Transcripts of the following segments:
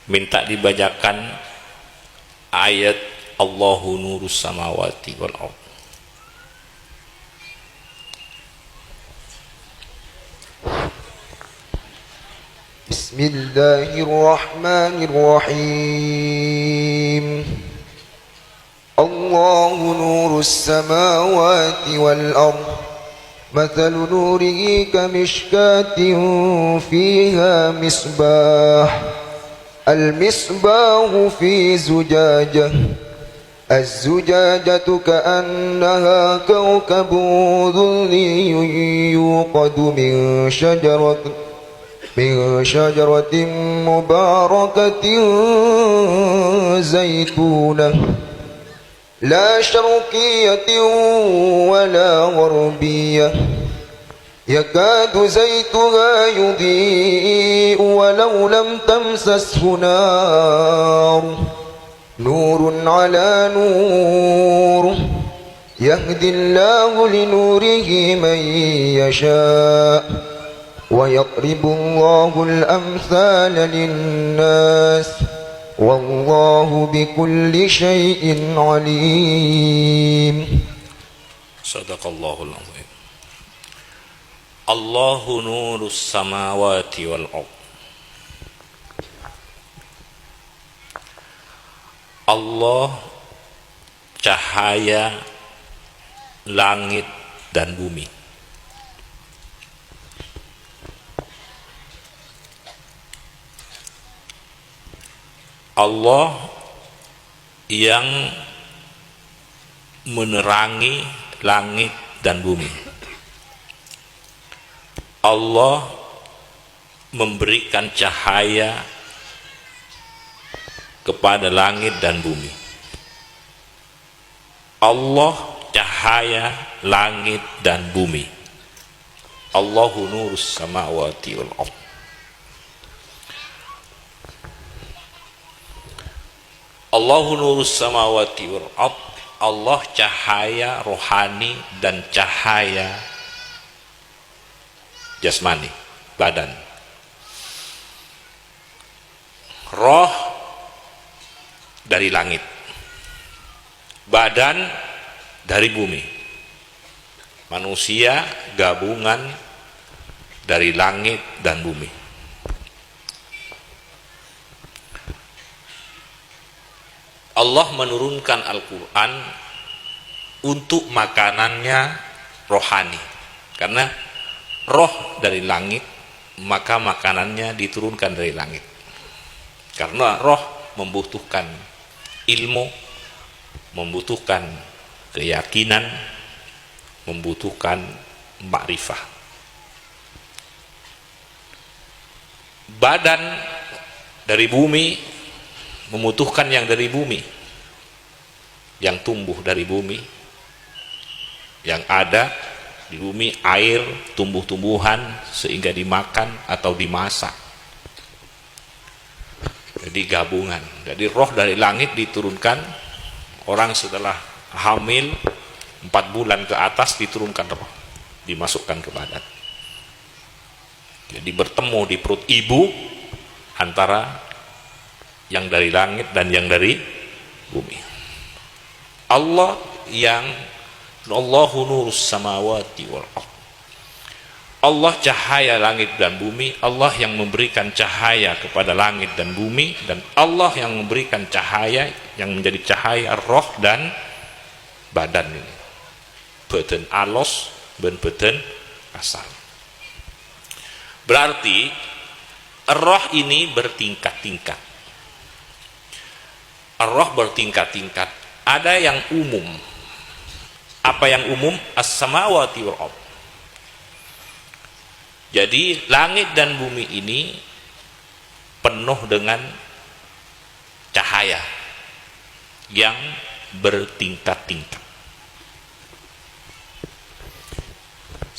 minta dibacakan ayat Allahu nurus samawati wal ardh. Bismillahirrahmanirrahim. Allahu nurus samawati wal ardh. مثل نوره كمشكاة فيها مصباح المصباح في زجاجة الزجاجة كأنها كوكب ظلي يوقد من شجرة مباركة زيتونة لا شرقية ولا غربية يكاد زيتها يضيء ولو لم تمسسه نور على نور يهدي الله لنوره من يشاء ويضرب الله الأمثال للناس Wallahu bikulli syai'in alim. Sadaqallahul azim. Allahu nurus samawati wal ardh. Allah cahaya langit dan bumi. Allah yang menerangi langit dan bumi. Allah memberikan cahaya kepada langit dan bumi. Allah cahaya langit dan bumi. Allahu nurus samawati wal ardh. Allahu nurus samawati wal ardh. Allah cahaya rohani dan cahaya jasmani, badan. Roh dari langit, badan dari bumi. Manusia gabungan dari langit dan bumi. Allah menurunkan Al-Quran untuk makanannya rohani, karena roh dari langit, maka makanannya diturunkan dari langit. Karena roh membutuhkan ilmu, membutuhkan keyakinan, membutuhkan makrifah. Badan dari bumi membutuhkan yang dari bumi, yang tumbuh dari bumi, yang ada di bumi, air, tumbuh-tumbuhan, sehingga dimakan atau dimasak. Jadi gabungan. Jadi roh dari langit diturunkan, orang setelah hamil 4 bulan ke atas diturunkan roh, dimasukkan ke badan. Jadi bertemu di perut ibu antara yang dari langit dan yang dari bumi. Allahu nurus samawati wal ardh. Allah cahaya langit dan bumi. Allah yang memberikan cahaya kepada langit dan bumi, dan Allah yang memberikan cahaya yang menjadi cahaya roh dan badan ini. Badan alos dan badan asal. Berarti roh ini bertingkat-tingkat. Roh bertingkat-tingkat. Ada yang umum. Apa yang umum? As-samawati wal ardh. Jadi langit dan bumi ini penuh dengan cahaya yang bertingkat-tingkat.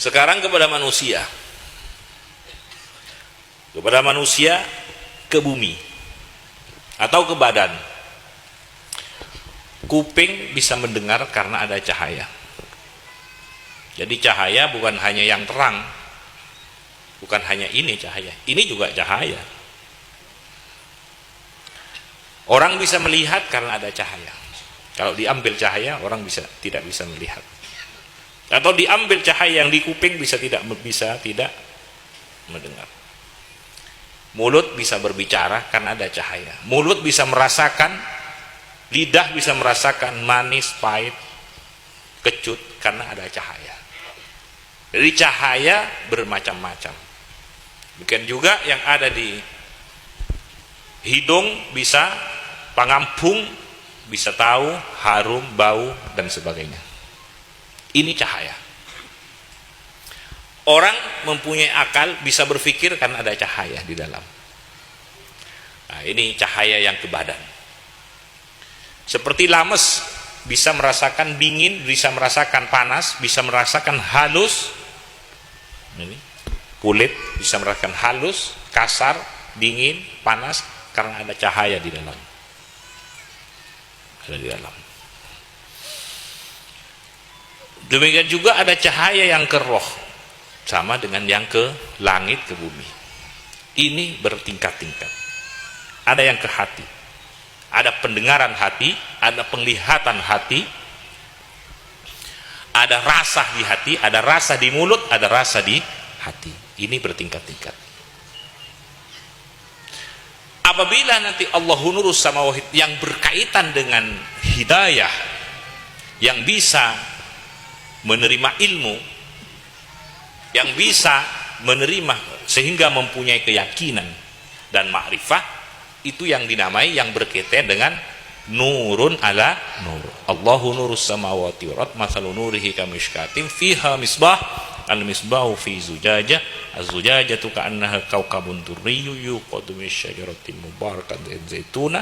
Sekarang kepada manusia. Kepada manusia, ke bumi atau ke badan. Kuping bisa mendengar karena ada cahaya. Jadi cahaya bukan hanya yang terang, bukan hanya ini cahaya, ini juga cahaya. Orang bisa melihat karena ada cahaya. Kalau diambil cahaya, orang tidak bisa melihat. Atau diambil cahaya yang di kuping tidak mendengar. Mulut bisa berbicara karena ada cahaya. Mulut bisa merasakan, lidah bisa merasakan manis, pahit, kecut karena ada cahaya. Jadi cahaya bermacam-macam. Bukan juga yang ada di hidung bisa pangampung, bisa tahu harum, bau dan sebagainya. Ini cahaya. Orang mempunyai akal bisa berpikir karena ada cahaya di dalam. Nah, ini cahaya yang ke badan. Seperti lames bisa merasakan dingin, bisa merasakan panas, bisa merasakan halus. Ini kulit bisa merasakan halus, kasar, dingin, panas karena ada cahaya di dalam. Ada di dalam. Demikian juga ada cahaya yang ke roh, sama dengan yang ke langit, ke bumi. Ini bertingkat-tingkat. Ada yang ke hati, ada pendengaran hati, ada penglihatan hati, ada rasa di hati, ada rasa di mulut, ada rasa di hati. Ini bertingkat-tingkat. Apabila nanti Allahu nurus samawati yang berkaitan dengan hidayah, yang bisa menerima ilmu, yang bisa menerima sehingga mempunyai keyakinan dan ma'rifah, itu yang dinamai yang berkaitan dengan nurun ala nur. Allahu nurus samawati wal ardh mathalu nurihi kamishkatin fiha misbah al-misbahu fi zujajah az-zujajatu ka'annaha kawkabun durriyyu yuqadu min syajaratin mubarakatin zaituna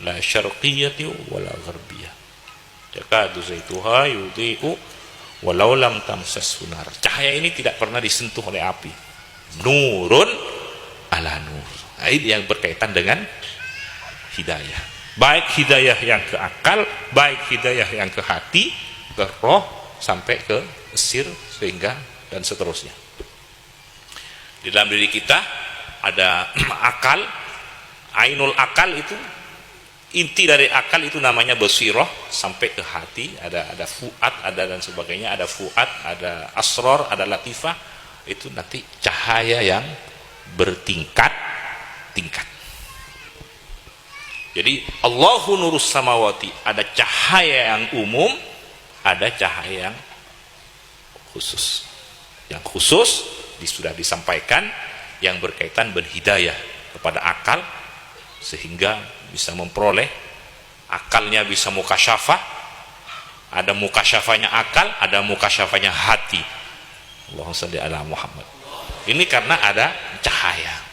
la syarqiyyati wala gharbiyah yakadu zaituha yudhi'u walau lam tamsashu nar. Cahaya ini tidak pernah disentuh oleh api. Nurun ala nur. Nah, ini yang berkaitan dengan hidayah. Baik hidayah yang ke akal, baik hidayah yang ke hati, ke roh, sampai ke sir, sehingga dan seterusnya. Di dalam diri kita ada akal, ainul akal itu, inti dari akal itu namanya basiroh, sampai ke hati, ada fuad, ada dan sebagainya, ada fuad, ada asror, ada latifah, itu nanti cahaya yang bertingkat-tingkat. Jadi Allahu nurus samawati, ada cahaya yang umum, ada cahaya yang khusus. Yang khusus sudah disampaikan, yang berkaitan berhidayah kepada akal sehingga bisa memperoleh, akalnya bisa mukasyafah, ada mukasyafahnya akal, ada mukasyafahnya hati. Allahumma shalli ala Muhammad. Ini karena ada cahaya.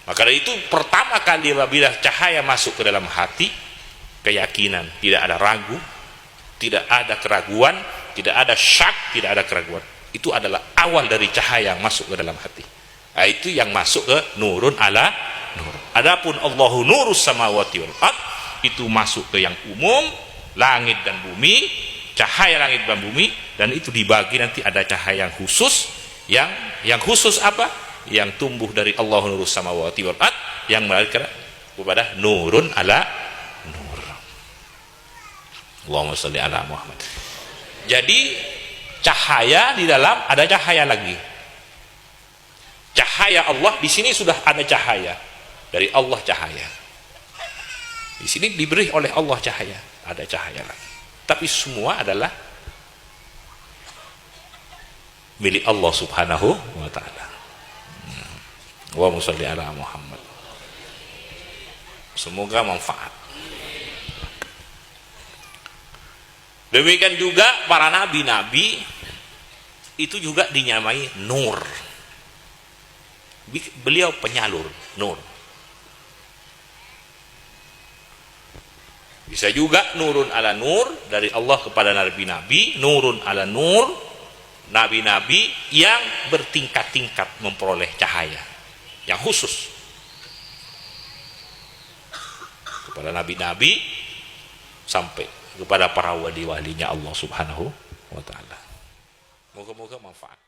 Maka dari itu pertama kali apabila cahaya masuk ke dalam hati, keyakinan, tidak ada ragu, tidak ada keraguan, tidak ada syak, tidak ada keraguan. Itu adalah awal dari cahaya yang masuk ke dalam hati. Nah, itu yang masuk ke nurun ala nur. Adapun Allahu nurus samawati wal ardh, itu masuk ke yang umum, langit dan bumi, cahaya langit dan bumi, dan itu dibagi nanti ada cahaya yang khusus. Yang khusus apa? Yang tumbuh dari Allahu nurus samawati wal ardh, yang melarikan kepada nurun ala nur. Allahumma shalli ala Muhammad. Jadi cahaya di dalam ada cahaya lagi. Cahaya Allah di sini sudah ada cahaya dari Allah, cahaya. Di sini diberi oleh Allah cahaya, ada cahaya lagi. Tapi semua adalah milik Allah Subhanahu wa taala. Allahumma shalli ala Muhammad. Semoga manfaat. Demikian juga para nabi-nabi itu juga dinyamai nur. Beliau penyalur nur. Bisa juga nurun ala nur, dari Allah kepada nabi-nabi, nurun ala nur, nabi-nabi yang bertingkat-tingkat memperoleh cahaya yang khusus. Kepada nabi-nabi sampai kepada para wali-walinya Allah Subhanahu wa taala. Moga-moga manfaat.